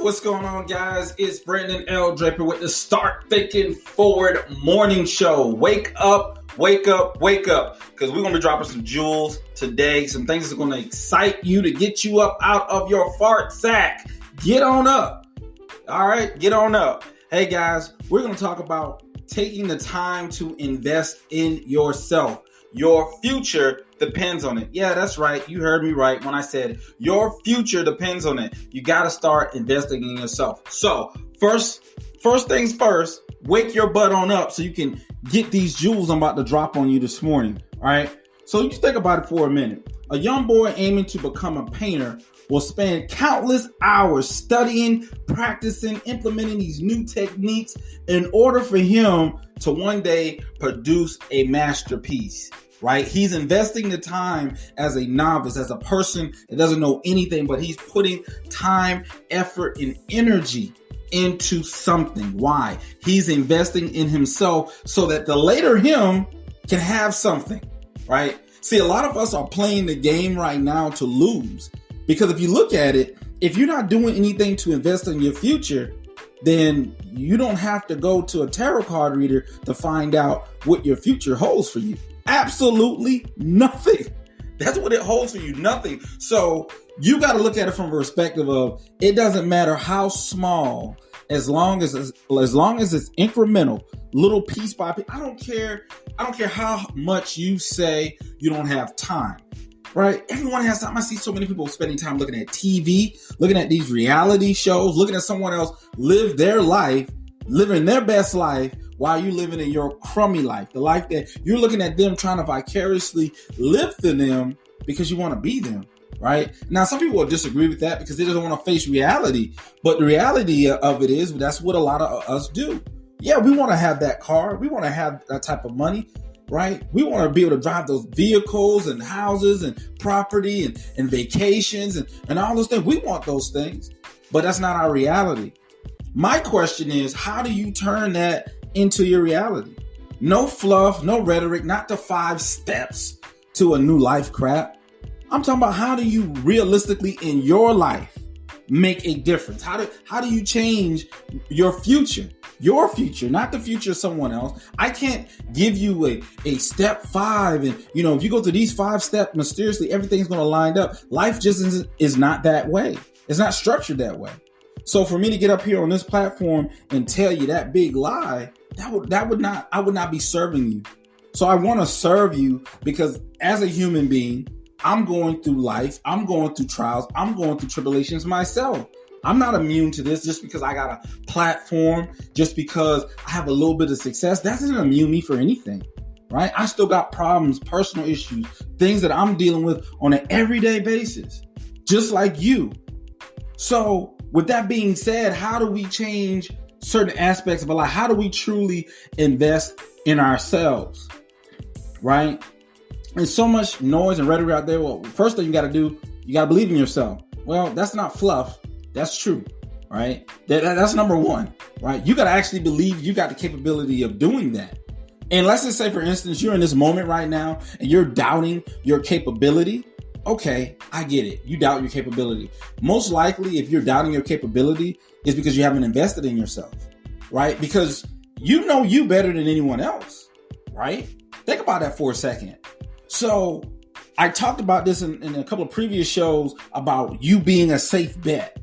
What's going on, guys? It's Brandon L. Draper with the Start Thinking Forward Morning Show. Wake up, wake up, wake up. Because we're going to be dropping some jewels today. Some things that are going to excite you to get you up out of your fart sack. Get on up. All right, get on up. Hey, guys, we're going to talk about taking the time to invest in yourself. Your future depends on it. Yeah, that's right. You heard me right when I said your future depends on it. You got to start investing in yourself. So first things first, wake your butt on up so you can get these jewels I'm about to drop on you this morning. All right. So you think about it for a minute. A young boy aiming to become a painter will spend countless hours studying, practicing, implementing these new techniques in order for him to one day produce a masterpiece. Right? He's investing the time as a novice, as a person that doesn't know anything, but he's putting time, effort, and energy into something. Why? He's investing in himself so that the later him can have something, right? See, a lot of us are playing the game right now to lose, because if you look at it, if you're not doing anything to invest in your future, then you don't have to go to a tarot card reader to find out what your future holds for you. Absolutely nothing. That's what it holds for you. Nothing. So you got to look at it from a perspective of it doesn't matter how small, as long as it's incremental, little piece by piece. I don't care how much you say you don't have time. Right? Everyone has time. I see so many people spending time looking at TV, looking at these reality shows, looking at someone else live their life, living their best life, while you living in your crummy life, the life that you're looking at them trying to vicariously live through them because you want to be them, right? Now, some people will disagree with that because they don't want to face reality. But the reality of it is that's what a lot of us do. Yeah, we want to have that car. We want to have that type of money, right? We want to be able to drive those vehicles and houses and property and vacations and all those things. We want those things, but that's not our reality. My question is, how do you turn that into your reality? No fluff, no rhetoric, not the 5 steps to a new life crap. I'm talking about how do you realistically in your life make a difference? How do you change your future? Your future, not the future of someone else. I can't give you a step 5 and if you go through these 5 steps, mysteriously everything's going to line up. Life just is not that way. It's not structured that way. So for me to get up here on this platform and tell you that big lie, I would not be serving you. So I want to serve you because as a human being, I'm going through life. I'm going through trials. I'm going through tribulations myself. I'm not immune to this just because I got a platform, just because I have a little bit of success. That doesn't immune me for anything, right? I still got problems, personal issues, things that I'm dealing with on an everyday basis, just like you. So with that being said, how do we change certain aspects of our life? How do we truly invest in ourselves? Right? There's so much noise and rhetoric out there. Well, first thing you got to do, you got to believe in yourself. Well, that's not fluff. That's true. Right? That's number one. Right? You got to actually believe you got the capability of doing that. And let's just say, for instance, you're in this moment right now and you're doubting your capability. Okay, I get it. You doubt your capability. Most likely, if you're doubting your capability, it's because you haven't invested in yourself, right? Because you know you better than anyone else, right? Think about that for a second. So I talked about this in a couple of previous shows about you being a safe bet,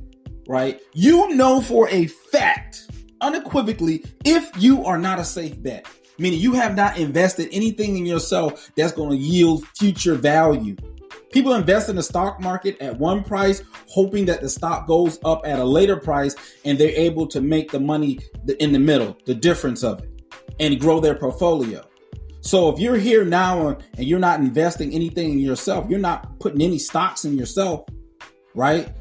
right? You know for a fact, unequivocally, if you are not a safe bet, meaning you have not invested anything in yourself that's going to yield future value. People invest in the stock market at one price, hoping that the stock goes up at a later price and they're able to make the money in the middle, the difference of it, and grow their portfolio. So if you're here now and you're not investing anything in yourself, you're not putting any stocks in yourself, right?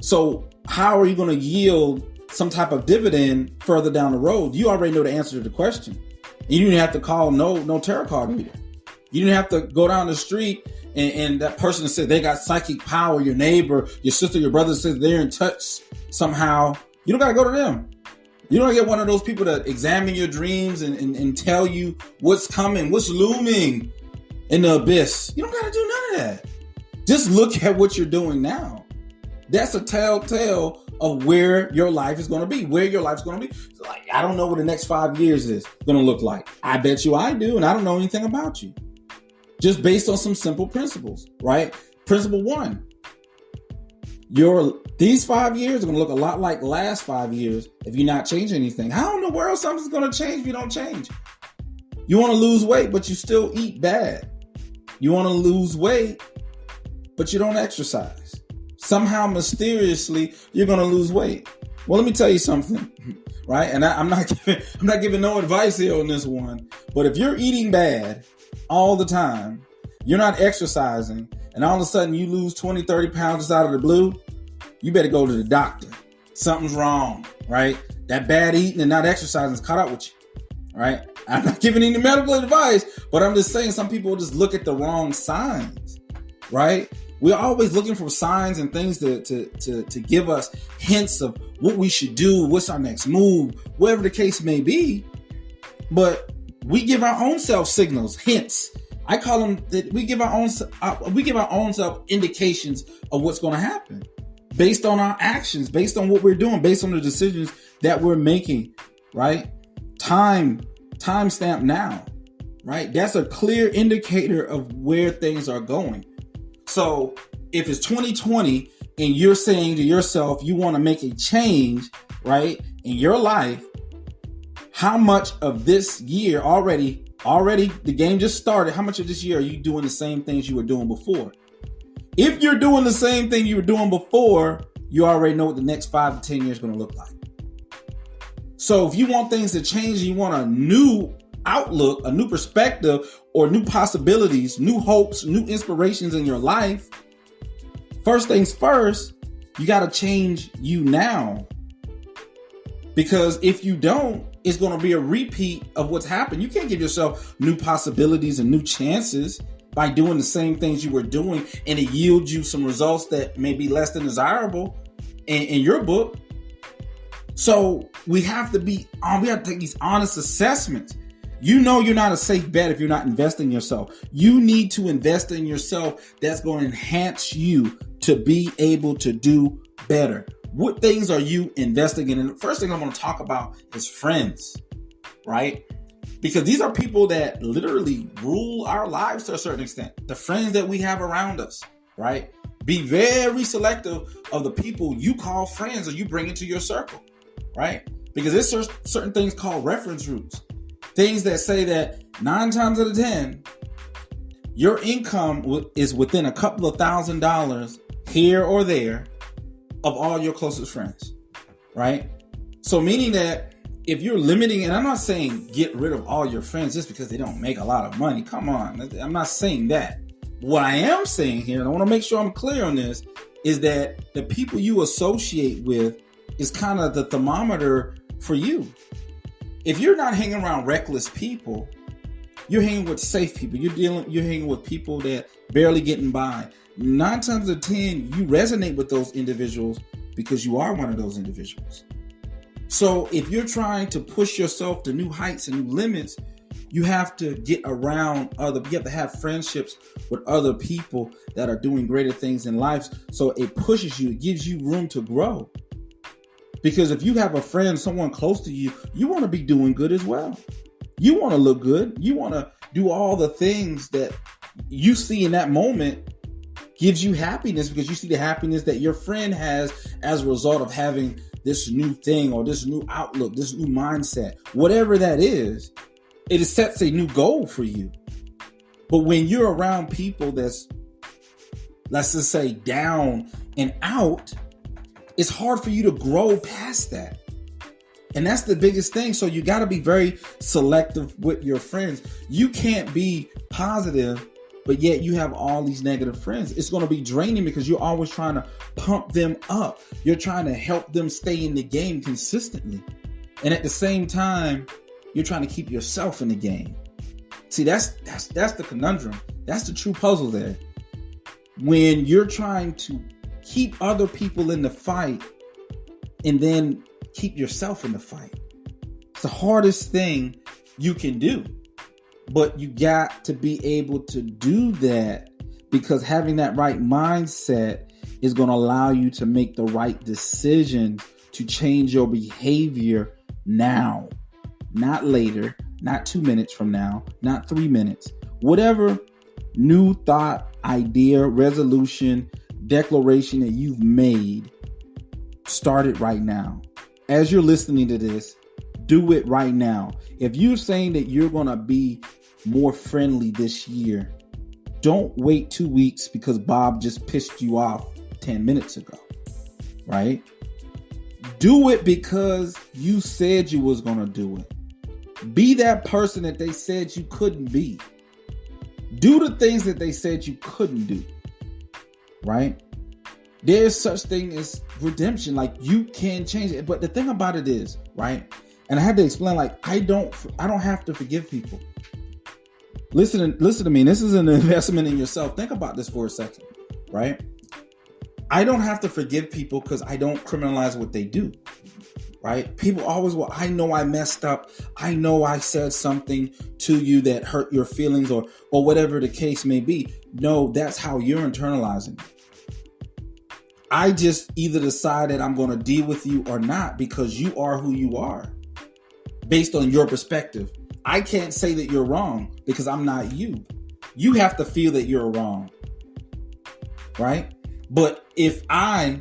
So how are you going to yield some type of dividend further down the road? You already know the answer to the question. You didn't have to call no tarot card reader. You didn't have to go down the street and that person said they got psychic power, your neighbor, your sister, your brother says they're in touch somehow. You don't got to go to them. You don't get one of those people that examine your dreams and tell you what's coming, what's looming in the abyss. You don't got to do none of that. Just look at what you're doing now. That's a telltale of where your life is going to be, where your life's going to be. So like, I don't know what the next 5 years is going to look like. I bet you I do, and I don't know anything about you. Just based on some simple principles, right? Principle 1, these 5 years are going to look a lot like last 5 years if you're not changing anything. I don't know where else something's going to change if you don't change. You want to lose weight, but you still eat bad. You want to lose weight, but you don't exercise. Somehow, mysteriously, you're going to lose weight. Well, let me tell you something, right? And I'm not giving no advice here on this one. But if you're eating bad all the time, you're not exercising, and all of a sudden you lose 20, 30 pounds just out of the blue, you better go to the doctor. Something's wrong, right? That bad eating and not exercising is caught up with you, right? I'm not giving any medical advice, but I'm just saying some people just look at the wrong signs, right? We're always looking for signs and things to give us hints of what we should do, what's our next move, whatever the case may be. But we give our own self signals, hints. I call them that we give our own self indications of what's going to happen based on our actions, based on what we're doing, based on the decisions that we're making, right? Timestamp now, right? That's a clear indicator of where things are going. So if it's 2020 and you're saying to yourself, you want to make a change, right, in your life, how much of this year already, the game just started, how much of this year are you doing the same things you were doing before? If you're doing the same thing you were doing before, you already know what the next 5 to 10 years is going to look like. So if you want things to change, you want a new outlook, a new perspective, or new possibilities, new hopes, new inspirations in your life, first things first, you got to change you now. Because if you don't, it's going to be a repeat of what's happened. You can't give yourself new possibilities and new chances by doing the same things you were doing, and it yields you some results that may be less than desirable in your book. So we have to take these honest assessments. You know you're not a safe bet if you're not investing in yourself. You need to invest in yourself. That's going to enhance you to be able to do better. What things are you investing in? And the first thing I'm going to talk about is friends, right? Because these are people that literally rule our lives to a certain extent. The friends that we have around us, right? Be very selective of the people you call friends or you bring into your circle, right? Because there's certain things called reference groups. Things that say that 9 times out of 10, your income is within a couple of $1,000s here or there of all your closest friends, right? So meaning that if you're limiting, and I'm not saying get rid of all your friends just because they don't make a lot of money. Come on, I'm not saying that. What I am saying here, and I want to make sure I'm clear on this, is that the people you associate with is kind of the thermometer for you. If you're not hanging around reckless people, you're hanging with safe people. You're hanging with people that barely getting by. 9 times out of 10, you resonate with those individuals because you are one of those individuals. So if you're trying to push yourself to new heights and new limits, you have to get around you have to have friendships with other people that are doing greater things in life. So it pushes you, it gives you room to grow. Because if you have a friend, someone close to you, you want to be doing good as well. You want to look good. You want to do all the things that you see in that moment gives you happiness, because you see the happiness that your friend has as a result of having this new thing or this new outlook, this new mindset, whatever that is, it sets a new goal for you. But when you're around people that's, let's just say, down and out, it's hard for you to grow past that. And that's the biggest thing. So you got to be very selective with your friends. You can't be positive, but yet you have all these negative friends. It's going to be draining because you're always trying to pump them up. You're trying to help them stay in the game consistently. And at the same time, you're trying to keep yourself in the game. See, that's the conundrum. That's the true puzzle there. When you're trying to keep other people in the fight and then keep yourself in the fight. It's the hardest thing you can do. But you got to be able to do that, because having that right mindset is going to allow you to make the right decisions to change your behavior now, not later, not 2 minutes from now, not 3 minutes. Whatever new thought, idea, resolution, declaration that you've made, start it right now. As you're listening to this, do it right now. If you're saying that you're going to be more friendly this year, don't wait 2 weeks because Bob just pissed you off 10 minutes ago, right? Do it because you said you was going to do it. Be that person that they said you couldn't be. Do the things that they said you couldn't do, right? There's such thing as redemption. Like, you can change it. But the thing about it is, right? And I had to explain, like, I don't have to forgive people. Listen to me. This is an investment in yourself. Think about this for a second, right? I don't have to forgive people because I don't criminalize what they do, right? People always, well, I know I messed up. I know I said something to you that hurt your feelings or whatever the case may be. No, that's how you're internalizing it. I just either decide that I'm going to deal with you or not because you are who you are based on your perspective. I can't say that you're wrong because I'm not you. You have to feel that you're wrong, right? But if I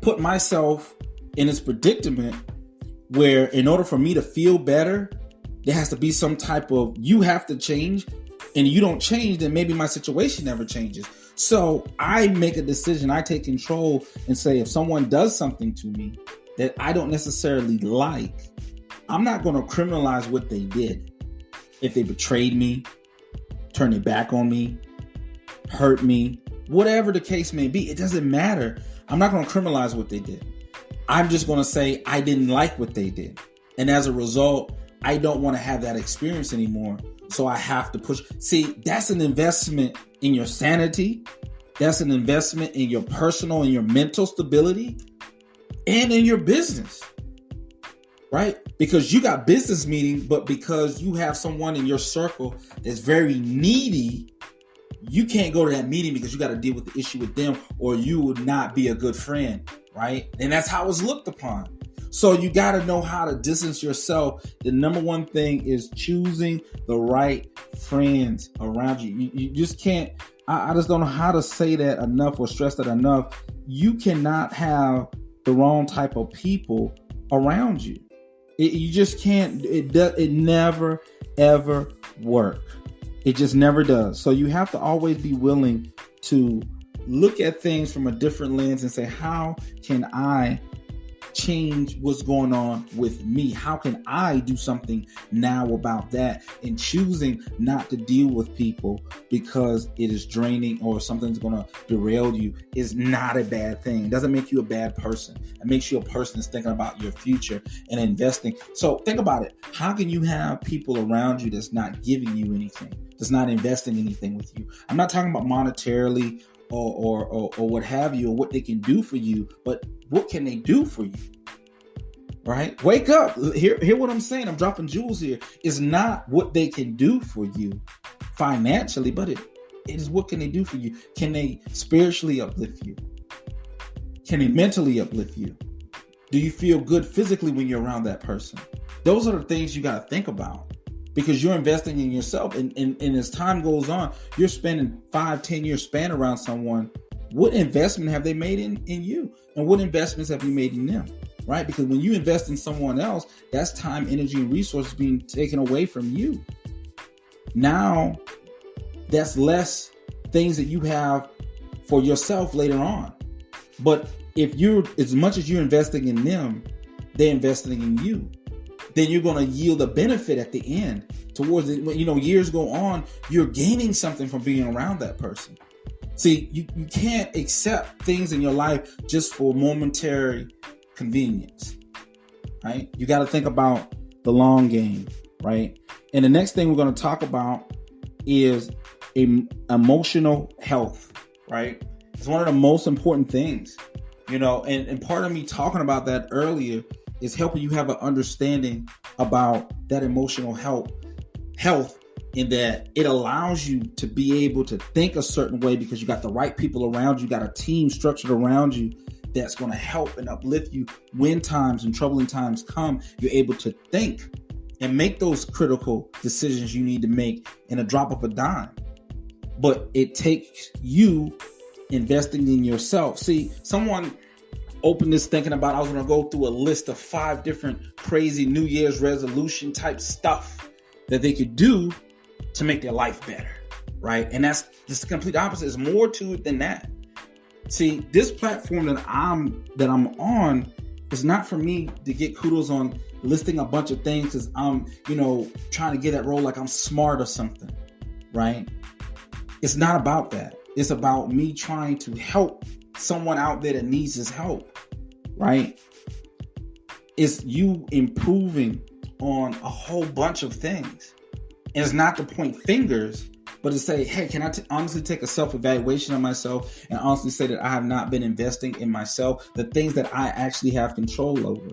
put myself in this predicament where in order for me to feel better, there has to be some type of, you have to change, and you don't change, then maybe my situation never changes. So I make a decision, I take control and say, if someone does something to me that I don't necessarily like, I'm not going to criminalize what they did. If they betrayed me, turned their back on me, hurt me, whatever the case may be, it doesn't matter. I'm not going to criminalize what they did. I'm just going to say I didn't like what they did. And as a result, I don't want to have that experience anymore. So I have to push. See, that's an investment in your sanity. That's an investment in your personal and your mental stability and in your business, right? Because you got business meeting, but because you have someone in your circle that's very needy, you can't go to that meeting because you got to deal with the issue with them, or you would not be a good friend, right? And that's how it's looked upon. So you got to know how to distance yourself. The number one thing is choosing the right friends around you. You just can't, I just don't know how to say that enough or stress that enough. You cannot have the wrong type of people around you. You just can't. It never, ever work. It just never does. So you have to always be willing to look at things from a different lens and say, how can I change what's going on with me? How can I do something now about that? And choosing not to deal with people because it is draining or something's going to derail you is not a bad thing. It doesn't make you a bad person. It makes you a person that's thinking about your future and investing. So think about it. How can you have people around you that's not giving you anything, that's not investing anything with you? I'm not talking about monetarily or what have you, or what they can do for you, but what can they do for you? Right? Wake up. Hear what I'm saying. I'm dropping jewels here. It's not what they can do for you financially, but it is what can they do for you? Can they spiritually uplift you? Can they mentally uplift you? Do you feel good physically when you're around that person? Those are the things you got to think about, because you're investing in yourself. And as time goes on, you're spending 5-10 years span around someone. What investment have they made in you? And what investments have you made in them? Right? Because when you invest in someone else, that's time, energy, and resources being taken away from you. Now, that's less things that you have for yourself later on. But if you're, as much as you're investing in them, they're investing in you, then you're going to yield a benefit at the end. Towards it, years go on, you're gaining something from being around that person. See, you can't accept things in your life just for momentary convenience, right? You got to think about the long game, right? And the next thing we're going to talk about is emotional health, right? It's one of the most important things, and part of me talking about that earlier is helping you have an understanding about that emotional health in that it allows you to be able to think a certain way because you got the right people around you, got a team structured around you that's going to help and uplift you when times and troubling times come. You're able to think and make those critical decisions you need to make in a drop of a dime. But it takes you investing in yourself. See, someone opened this thinking about, I was going to go through a list of 5 different crazy New Year's resolution type stuff that they could do to make their life better, right? And that's just the complete opposite. There's more to it than that. See, this platform that I'm on is not for me to get kudos on listing a bunch of things because I'm, trying to get that role like I'm smart or something, right? It's not about that. It's about me trying to help someone out there that needs his help, right? It's you improving on a whole bunch of things. And it's not to point fingers, but to say, hey, can I honestly take a self-evaluation of myself and honestly say that I have not been investing in myself, the things that I actually have control over.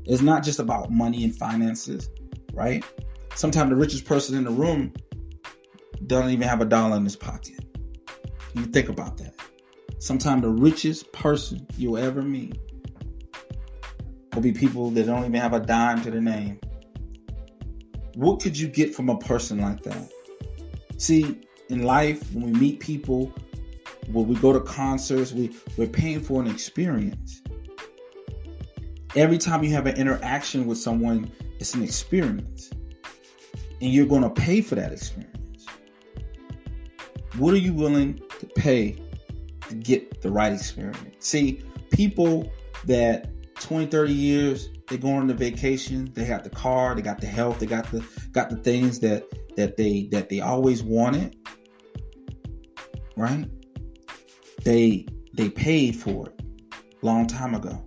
It's not just about money and finances, right? Sometimes the richest person in the room doesn't even have $1 in his pocket. You think about that. Sometimes the richest person you'll ever meet will be people that don't even have a dime to their name. What could you get from a person like that? See, in life, when we meet people, when we go to concerts, we're paying for an experience. Every time you have an interaction with someone, it's an experience. And you're going to pay for that experience. What are you willing to pay to get the right experience? See, people that 20, 30 years, they're going on the vacation, they got the car, they got the health, they got the things that they always wanted, right? They paid for it a long time ago.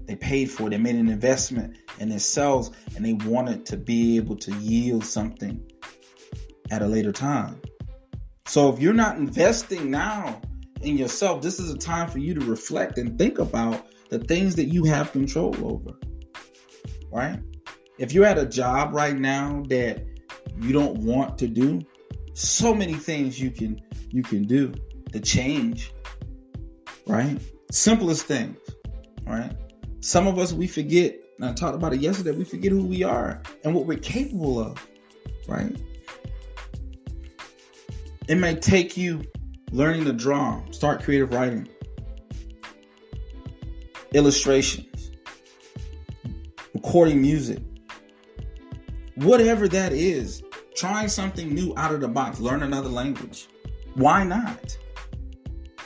They paid for it. They made an investment in themselves and they wanted to be able to yield something at a later time. So if you're not investing now in yourself, this is a time for you to reflect and think about the things that you have control over, right? If you're at a job right now that you don't want to do, so many things you can do to change, right? Simplest things, right? Some of us, we forget, and I talked about it yesterday, we forget who we are and what we're capable of, right? It may take you learning to draw, start creative writing, illustrations, recording music, whatever that is, trying something new out of the box, learn another language. Why not?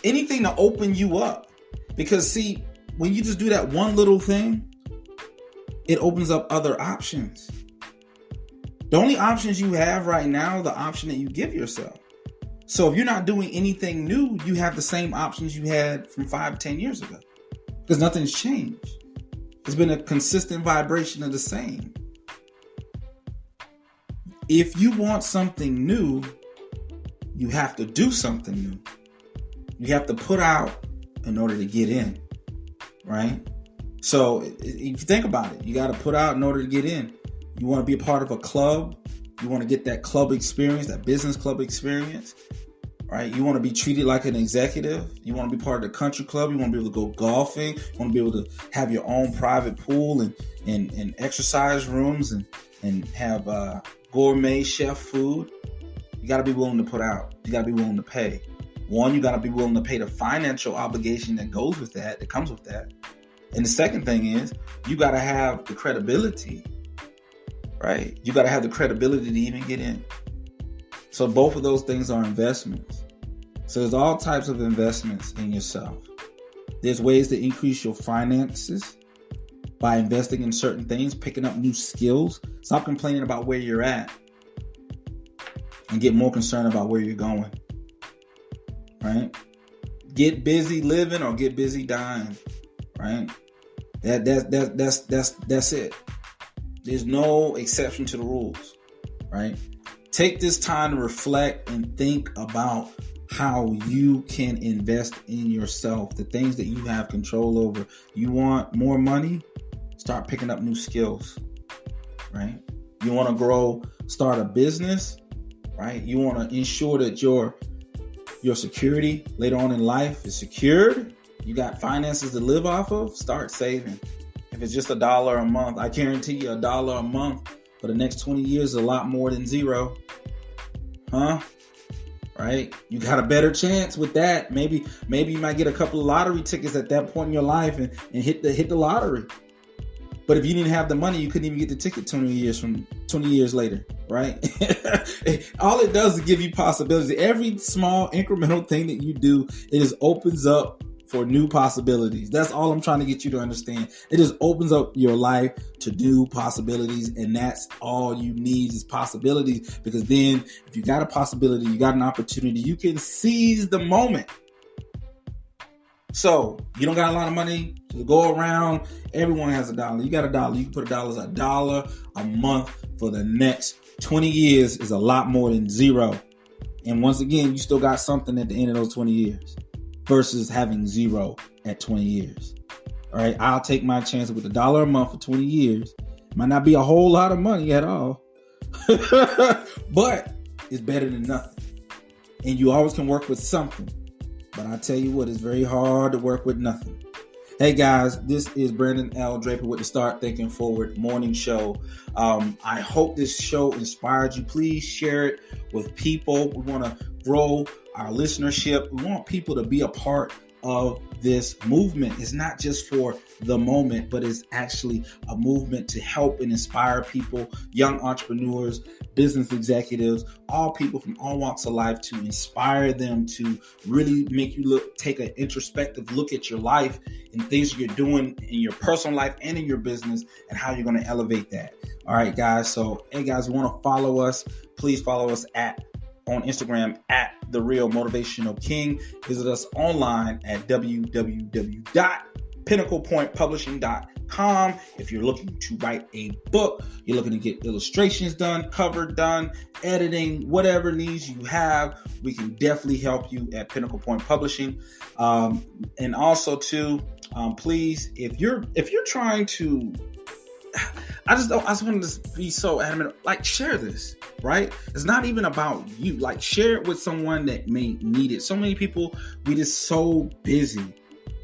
Anything to open you up. Because see, when you just do that one little thing, it opens up other options. The only options you have right now are the option that you give yourself. So if you're not doing anything new, you have the same options you had from 5-10 years ago. Because nothing's changed. It's been a consistent vibration of the same. If you want something new, you have to do something new. You have to put out in order to get in, right? So if you think about it, you got to put out in order to get in. You want to be a part of a club. You want to get that club experience, that business club experience, right? You want to be treated like an executive. You want to be part of the country club. You want to be able to go golfing. You want to be able to have your own private pool and exercise rooms and have gourmet chef food. You got to be willing to put out. You got to be willing to pay. One, you got to be willing to pay the financial obligation that goes with that, that comes with that. And the second thing is, you got to have the credibility, right? You got to have the credibility to even get in. So both of those things are investments. So there's all types of investments in yourself. There's ways to increase your finances by investing in certain things, picking up new skills. Stop complaining about where you're at and get more concerned about where you're going, right? Get busy living or get busy dying, right? That's it. There's no exception to the rules, right? Take this time to reflect and think about how you can invest in yourself, the things that you have control over. You want more money? Start picking up new skills, right? You want to grow, start a business, right? You want to ensure that your security later on in life is secured. You got finances to live off of. Start saving. If it's just $1 a month, I guarantee you $1 a month for the next 20 years is a lot more than zero. Right? You got a better chance with that. Maybe you might get a couple of lottery tickets at that point in your life and hit the lottery. But if you didn't have the money, you couldn't even get the ticket 20 years later, right? All it does is give you possibilities. Every small incremental thing that you do, it just opens up for new possibilities. That's all I'm trying to get you to understand. It just opens up your life to new possibilities, and that's all you need is possibilities. Because then if you got a possibility, you got an opportunity, you can seize the moment. So you don't got a lot of money to go around. Everyone has $1. You got $1. You can put $1 a month for the next 20 years is a lot more than zero. And once again, you still got something at the end of those 20 years versus having zero at 20 years. All right. I'll take my chance with $1 a month for 20 years. Might not be a whole lot of money at all, but it's better than nothing. And you always can work with something. But I tell you what, it's very hard to work with nothing. Hey guys, this is Brandon L. Draper with the Start Thinking Forward morning show. I hope this show inspired you. Please share it with people. We want to grow our listenership. We want people to be a part of this movement. It's not just for the moment, but it's actually a movement to help and inspire people, young entrepreneurs, business executives, all people from all walks of life, to inspire them to really make you take an introspective look at your life and things you're doing in your personal life and in your business and how you're going to elevate that. All right, guys. So, hey guys, you want to follow us? Please follow us on Instagram at The Real Motivational King. Visit us online at www.pinnaclepointpublishing.com. If you're looking to write a book, you're looking to get illustrations done, cover done, editing, whatever needs you have, we can definitely help you at Pinnacle Point Publishing. And also too, please, if you're trying to, I just want to be so adamant, like, share this, right? It's not even about you. Like, share it with someone that may need it. So many people, we just so busy.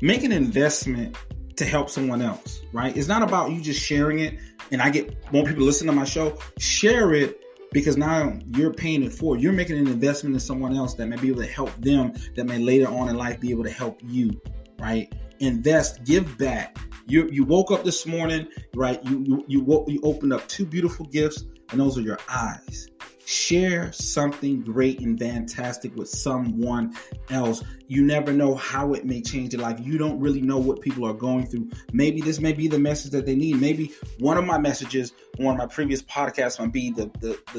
Make an investment to help someone else, right? It's not about you just sharing it and I get more people to listen to my show. Share it because now you're paying it forward. You're making an investment in someone else that may be able to help them, that may later on in life be able to help you, right? Invest, give back. You woke up this morning, right? You opened up 2 beautiful gifts, and those are your eyes. Share something great and fantastic with someone else. You never know how it may change your life. You don't really know what people are going through. Maybe this may be the message that they need. Maybe one of my messages, one of my previous podcasts might be the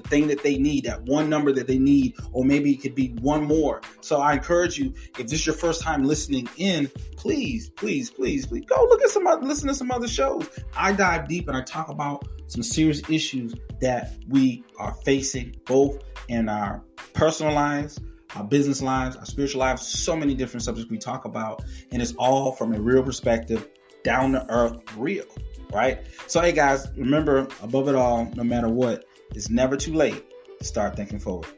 thing that they need, that one number that they need, or maybe it could be one more. So I encourage you, if this is your first time listening in, please go listen to some other shows. I dive deep and I talk about some serious issues that we are facing both in our personal lives, our business lives, our spiritual lives, so many different subjects we talk about. And it's all from a real perspective, down to earth, real, right? So, hey guys, remember, above it all, no matter what, it's never too late to start thinking forward.